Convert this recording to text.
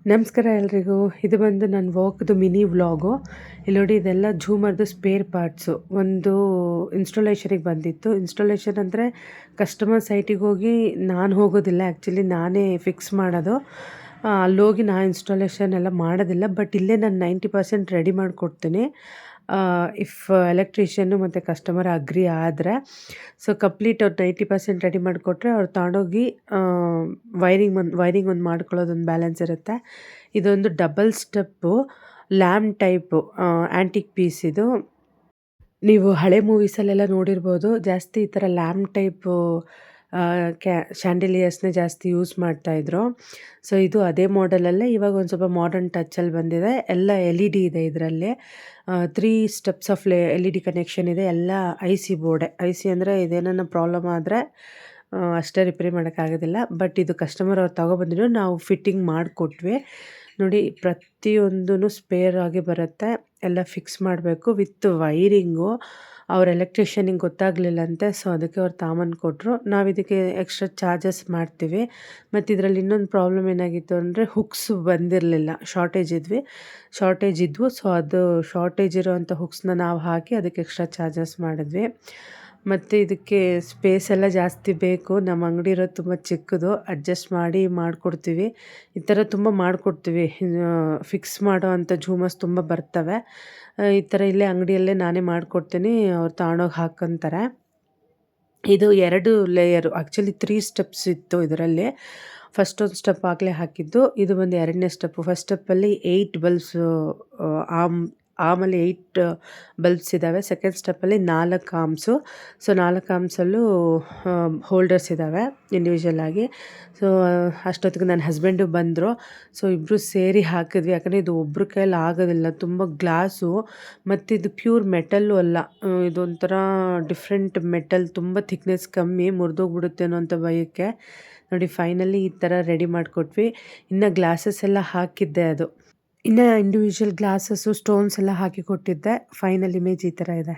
ನಮಸ್ಕಾರ ಎಲ್ರಿಗೂ. ಇದು ಬಂದು ನನ್ನ ವಾಕ್ದು ಮಿನಿ ವ್ಲಾಗು. ಇಲ್ಲಿ ನೋಡಿ, ಇದೆಲ್ಲ ಝೂಮರ್ದು ಸ್ಪೇರ್ ಪಾರ್ಟ್ಸು. ಒಂದು ಇನ್ಸ್ಟಾಲೇಷನಿಗೆ ಬಂದಿತ್ತು. ಇನ್ಸ್ಟಾಲೇಷನ್ ಅಂದರೆ ಕಸ್ಟಮರ್ ಸೈಟಿಗೆ ಹೋಗಿ ನಾನು ಹೋಗೋದಿಲ್ಲ, ಆ್ಯಕ್ಚುಲಿ ನಾನೇ ಫಿಕ್ಸ್ ಮಾಡೋದು. ಅಲ್ಲೋಗಿ ನಾನು ಇನ್ಸ್ಟಾಲೇಷನ್ ಎಲ್ಲ ಮಾಡೋದಿಲ್ಲ. ಬಟ್ ಇಲ್ಲೇ ನಾನು 90% ರೆಡಿ ಮಾಡಿಕೊಡ್ತೀನಿ, ಇಫ್ ಎಲೆಕ್ಟ್ರಿಷಿಯನ್ನು ಮತ್ತು ಕಸ್ಟಮರ್ ಅಗ್ರಿ ಆದರೆ. ಸೊ ಕಂಪ್ಲೀಟ್ ಅವ್ರು 90% ರೆಡಿ ಮಾಡಿಕೊಟ್ರೆ ಅವ್ರು ತಗೊಂಡೋಗಿ ವೈರಿಂಗ್ ಒಂದು ಮಾಡ್ಕೊಳ್ಳೋದೊಂದು ಬ್ಯಾಲೆನ್ಸ್ ಇರುತ್ತೆ. ಇದೊಂದು double step lamp type antique piece ಇದು. ನೀವು ಹಳೆ ಮೂವೀಸಲ್ಲೆಲ್ಲ ನೋಡಿರ್ಬೋದು, ಜಾಸ್ತಿ ಈ ಥರ ಲ್ಯಾಂಪ್ ಟೈಪು ಶ್ಯಾಂಡಿಲಿಯರ್ಸ್ನೇ ಜಾಸ್ತಿ ಯೂಸ್ ಮಾಡ್ತಾಯಿದ್ರು. ಸೊ ಇದು ಅದೇ ಮಾಡೆಲಲ್ಲೇ ಇವಾಗ ಒಂದು ಸ್ವಲ್ಪ ಮಾಡರ್ನ್ ಟಚ್ಚಲ್ಲಿ ಬಂದಿದೆ. ಎಲ್ಲ LED ಇದೆ ಇದರಲ್ಲಿ. 3 ಸ್ಟೆಪ್ಸ್ ಆಫ್ LED ಕನೆಕ್ಷನ್ ಇದೆ. ಎಲ್ಲ IC ಬೋರ್ಡೆ. IC ಅಂದರೆ ಇದೇನನ್ನ ಪ್ರಾಬ್ಲಮ್ ಆದರೆ ಅಷ್ಟೇ ರಿಪೇರಿ ಮಾಡೋಕ್ಕಾಗೋದಿಲ್ಲ. ಬಟ್ ಇದು ಕಸ್ಟಮರ್ ಅವ್ರು ತೊಗೊಬಂದಿದ್ರು, ನಾವು ಫಿಟ್ಟಿಂಗ್ ಮಾಡಿಕೊಟ್ವಿ. ನೋಡಿ, ಪ್ರತಿಯೊಂದೂ ಸ್ಪೇರ್ ಆಗಿ ಬರುತ್ತೆ. ಎಲ್ಲ ಫಿಕ್ಸ್ ಮಾಡಬೇಕು ವಿತ್ ವೈರಿಂಗು. ಅವ್ರ ಎಲೆಕ್ಟ್ರಿಷಿಯನಿಗೆ ಗೊತ್ತಾಗಲಿಲ್ಲಂತೆ, ಸೊ ಅದಕ್ಕೆ ಅವ್ರು ತಾಮನ್ ಕೊಟ್ಟರು. ನಾವು ಇದಕ್ಕೆ ಎಕ್ಸ್ಟ್ರಾ ಚಾರ್ಜಸ್ ಮಾಡ್ತೀವಿ. ಮತ್ತು ಇದರಲ್ಲಿ ಇನ್ನೊಂದು ಪ್ರಾಬ್ಲಮ್ ಏನಾಗಿತ್ತು ಅಂದರೆ ಹುಕ್ಸ್ ಬಂದಿರಲಿಲ್ಲ, ಶಾರ್ಟೇಜ್ ಇದ್ವು. ಸೊ ಅದು ಶಾರ್ಟೇಜ್ ಇರೋವಂಥ ಹುಕ್ಸ್ನ ನಾವು ಹಾಕಿ ಅದಕ್ಕೆ ಎಕ್ಸ್ಟ್ರಾ ಚಾರ್ಜಸ್ ಮಾಡಿದ್ವಿ. ಮತ್ತು ಇದಕ್ಕೆ ಸ್ಪೇಸ್ ಎಲ್ಲ ಜಾಸ್ತಿ ಬೇಕು. ನಮ್ಮ ಅಂಗಡಿ ಇರೋದು ತುಂಬ ಚಿಕ್ಕದು, ಅಡ್ಜಸ್ಟ್ ಮಾಡಿ ಮಾಡಿಕೊಡ್ತೀವಿ. ಈ ಥರ ತುಂಬ ಮಾಡಿಕೊಡ್ತೀವಿ. ಫಿಕ್ಸ್ ಮಾಡೋ ಅಂಥ ಝೂಮರ್ಸ್ ತುಂಬ ಬರ್ತವೆ. ಈ ಥರ ಇಲ್ಲೇ ಅಂಗಡಿಯಲ್ಲೇ ನಾನೇ ಮಾಡಿಕೊಡ್ತೀನಿ, ಅವ್ರು ತಗೊಂಡೋಗಿ ಹಾಕ್ಕೊಂತಾರೆ. ಇದು 2 ಲೇಯರು, ಆ್ಯಕ್ಚುಲಿ 3 ಸ್ಟೆಪ್ಸ್ ಇತ್ತು ಇದರಲ್ಲಿ. ಫಸ್ಟ್ ಒಂದು ಸ್ಟೆಪ್ ಆಗಲೇ ಹಾಕಿದ್ದು, ಇದು ಬಂದು 2ನೇ ಸ್ಟೆಪ್ಪು. ಫಸ್ಟ್ ಸ್ಟೆಪ್ಪಲ್ಲಿ 8 ಬಲ್ಬ್ಸು, ಆಮಲ್ಲಿ 8 ಬಲ್ಬ್ಸ್ ಇದ್ದಾವೆ. ಸೆಕೆಂಡ್ ಸ್ಟೆಪ್ಪಲ್ಲಿ 4 ಆರ್ಮ್ಸು. ಸೊ 4 ಆರ್ಮ್ಸಲ್ಲೂ ಹೋಲ್ಡರ್ಸ್ ಇದ್ದಾವೆ ಇಂಡಿವಿಜುವಲ್ ಆಗಿ. ಸೊ ಅಷ್ಟೊತ್ತಿಗೆ ನನ್ನ ಹಸ್ಬೆಂಡು ಬಂದರು. ಸೊ ಇಬ್ಬರು ಸೇರಿ ಹಾಕಿದ್ವಿ. ಯಾಕಂದರೆ ಇದು ಒಬ್ಬರ ಕೈಯಲ್ಲಿ ಆಗೋದಿಲ್ಲ, ತುಂಬ ಗ್ಲಾಸು, ಮತ್ತು ಇದು ಪ್ಯೂರ್ ಮೆಟಲ್ಲು ಅಲ್ಲ. ಇದೊಂಥರ ಡಿಫ್ರೆಂಟ್ ಮೆಟಲ್, ತುಂಬ ಥಿಕ್ನೆಸ್ ಕಮ್ಮಿ, ಮುರಿದೋಗ್ಬಿಡುತ್ತೆ ಅನ್ನೋಂಥ ಭಯಕ್ಕೆ. ನೋಡಿ, ಫೈನಲಿ ಈ ಥರ ರೆಡಿ ಮಾಡಿಕೊಟ್ವಿ. ಇನ್ನು ಗ್ಲಾಸಸ್ ಎಲ್ಲ ಹಾಕಿದ್ದೆ, ಅದು ಇನ್ನು ಇಂಡಿವಿಜುವಲ್ ಗ್ಲಾಸಸ್ಸು ಸ್ಟೋನ್ಸ್ ಎಲ್ಲ ಹಾಕಿ ಕೊಟ್ಟಿದ್ದೆ. ಫೈನಲ್ ಇಮೇಜ್ ಈ ಥರ ಇದೆ.